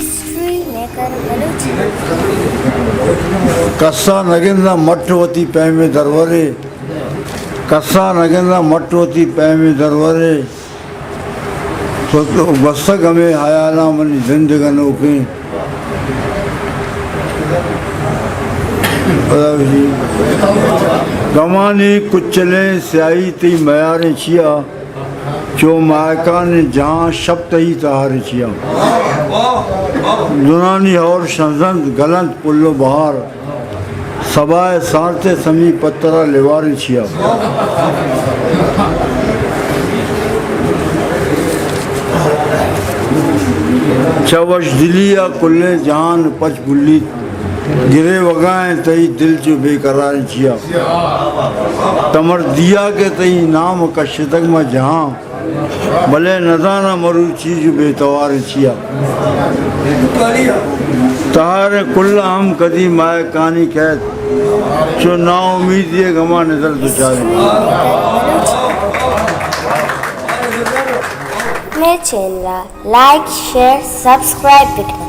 history maker Baloch कस्सा नगिंदा मठवती पैमे दरवरे कस्सा नगिंदा मठवती पैमे दरवरे बसक में हयाला money जिंदगनों के गमानी कुचले स्याही ती मयारे छिया जो मायका ने जहाँ शब्द ही तहारे छिया दुनानी और शंजंद गलंत पुल्लो बहार सबाए सारते समी पत्तरा लेवारे छिया चवश दिलिया कुल्ले जहान पच बुल्ली गिरे वगाएं तई दिल जो बेकरार छिया तमर दिया के तई नाम का शितक में जहाँ भले नदाना मरु चीज बेतवार छिया तारे कुल्ला हम कदी माए कहानी कहत जो ना उम्मीद ये गमा नजर दुचारे मेरे चैनल लाइक शेयर सब्सक्राइब